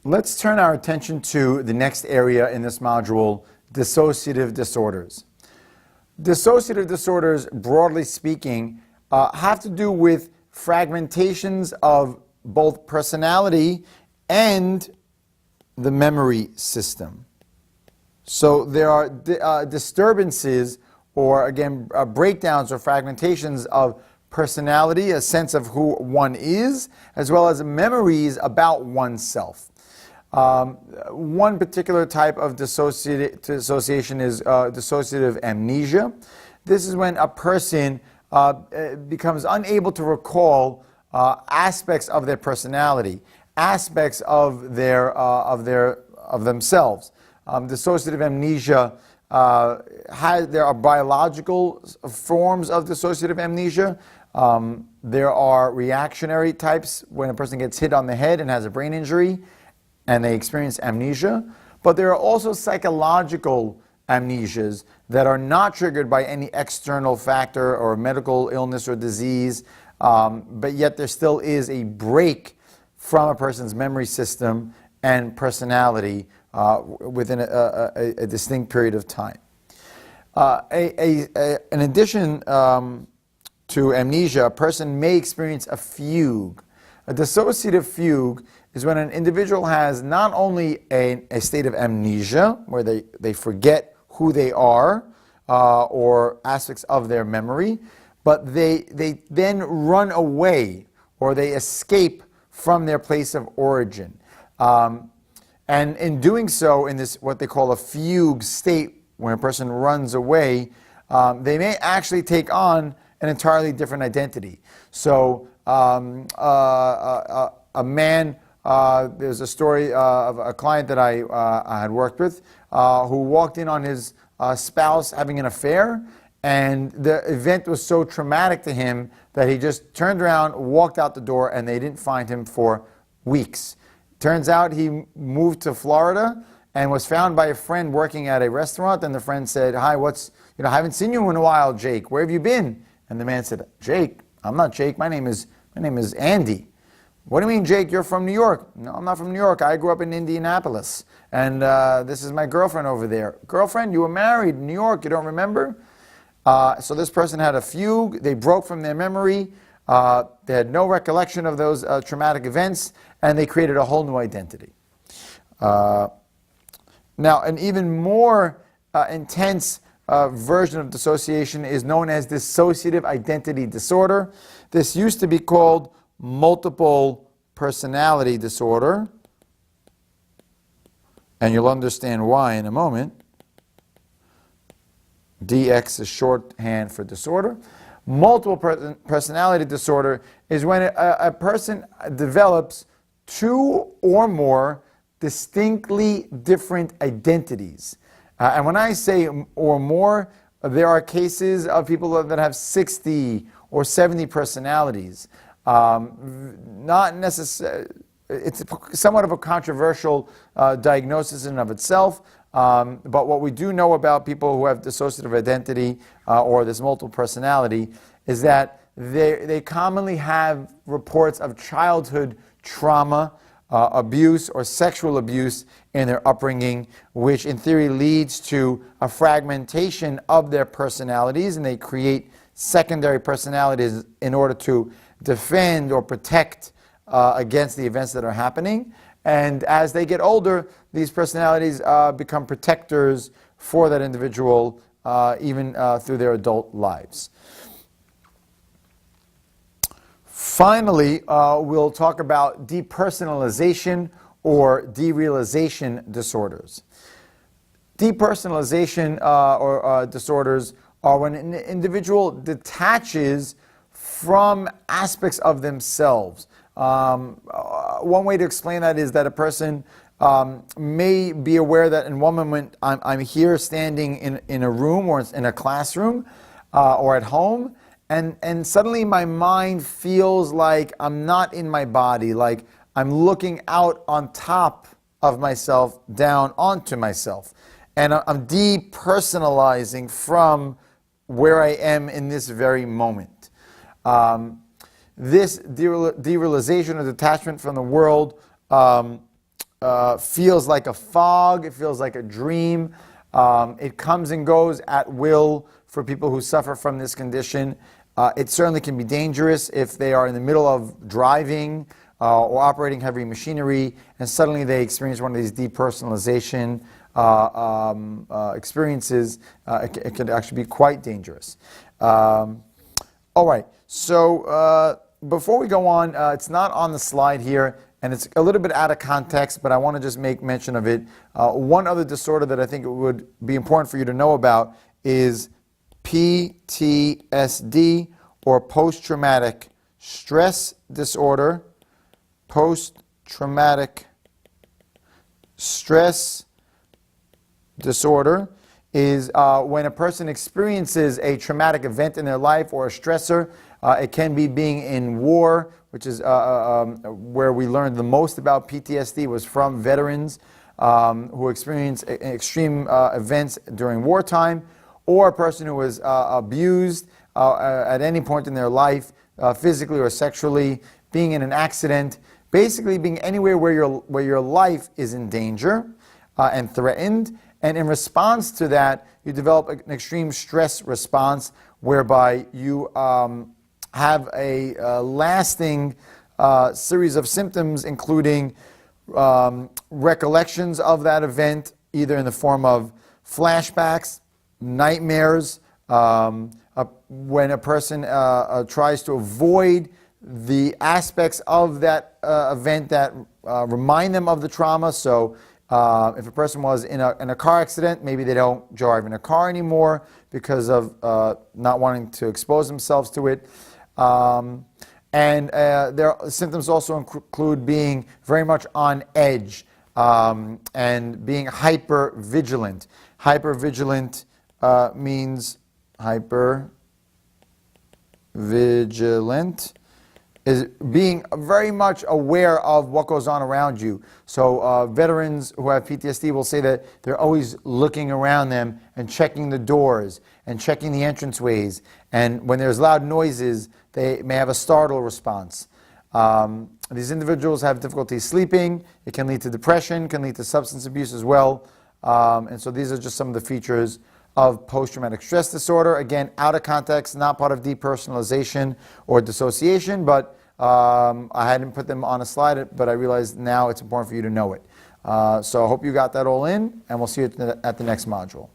Let's turn our attention to the next area in this module, dissociative disorders. Dissociative disorders, broadly speaking, have to do with fragmentations of both personality and the memory system. So there are disturbances or, again, breakdowns or fragmentations of personality, a sense of who one is, as well as memories about oneself. One particular type of dissociation is dissociative amnesia. This is when a person becomes unable to recall aspects of their personality, aspects of themselves. Dissociative amnesia there are biological forms of dissociative amnesia. There are reactionary types when a person gets hit on the head and has a brain injury and they experience amnesia. But there are also psychological amnesias that are not triggered by any external factor or medical illness or disease, but yet there still is a break from a person's memory system and personality within a distinct period of time. In addition to amnesia, a person may experience a fugue. A dissociative fugue is when an individual has not only a state of amnesia, where they forget who they are or aspects of their memory, but they then run away or they escape from their place of origin. And in doing so, in this what they call a fugue state, when a person runs away, they may actually take on an entirely different identity. So a man, there's a story of a client that I had worked with who walked in on his spouse having an affair, and the event was so traumatic to him that he just turned around, walked out the door, and they didn't find him for weeks. Turns out he moved to Florida and was found by a friend working at a restaurant, and the friend said, "Hi, I haven't seen you in a while, Jake. Where have you been?" And the man said, "Jake? I'm not Jake. My name is Andy." "What do you mean, Jake? You're from New York." "No, I'm not from New York. I grew up in Indianapolis. And this is my girlfriend over there." "Girlfriend? You were married in New York. You don't remember?" So this person had a fugue. They broke from their memory. They had no recollection of those traumatic events, and they created a whole new identity. Now, an even more intense version of dissociation is known as dissociative identity disorder. This used to be called multiple personality disorder, and you'll understand why in a moment. DX is shorthand for disorder. Multiple personality disorder is when a person develops two or more distinctly different identities. And when I say or more, there are cases of people that have 60 or 70 personalities. Not necessarily, it's somewhat of a controversial diagnosis in and of itself. But what we do know about people who have dissociative identity or this multiple personality is that they commonly have reports of childhood trauma, abuse, or sexual abuse in their upbringing, which in theory leads to a fragmentation of their personalities, and they create secondary personalities in order to defend or protect against the events that are happening. And as they get older, these personalities become protectors for that individual, even through their adult lives. Finally, we'll talk about depersonalization or derealization disorders. Depersonalization or disorders are when an individual detaches from aspects of themselves. One way to explain that is that a person may be aware that in one moment I'm here standing in a room or in a classroom or at home, and suddenly my mind feels like I'm not in my body, like I'm looking out on top of myself down onto myself. And I'm depersonalizing from where I am in this very moment. This derealization or detachment from the world feels like a fog, it feels like a dream. It comes and goes at will for people who suffer from this condition. It certainly can be dangerous if they are in the middle of driving or operating heavy machinery and suddenly they experience one of these depersonalization experiences. It can actually be quite dangerous. All right, so before we go on, it's not on the slide here, and it's a little bit out of context, but I want to just make mention of it. One other disorder that I think it would be important for you to know about is PTSD, or post-traumatic stress disorder. Post-traumatic stress disorder is when a person experiences a traumatic event in their life or a stressor. It can be being in war, which is where we learned the most about PTSD, was from veterans who experienced extreme events during wartime, or a person who was abused at any point in their life, physically or sexually, being in an accident, basically being anywhere where your life is in danger and threatened. And in response to that, you develop an extreme stress response whereby you have a lasting series of symptoms, including recollections of that event, either in the form of flashbacks, nightmares, when a person tries to avoid the aspects of that event that remind them of the trauma. So if a person was in a car accident, maybe they don't drive in a car anymore because of not wanting to expose themselves to it. And their symptoms also include being very much on edge and being hyper vigilant. Hyper vigilant means hyper-vigilant is being very much aware of what goes on around you. So veterans who have PTSD will say that they're always looking around them and checking the doors and checking the entranceways. And when there's loud noises, they may have a startle response. These individuals have difficulty sleeping. It can lead to depression, can lead to substance abuse as well. And so these are just some of the features of post-traumatic stress disorder. Again, out of context, not part of depersonalization or dissociation, but I hadn't put them on a slide, but I realized now it's important for you to know it. So I hope you got that all in, and we'll see you at the next module.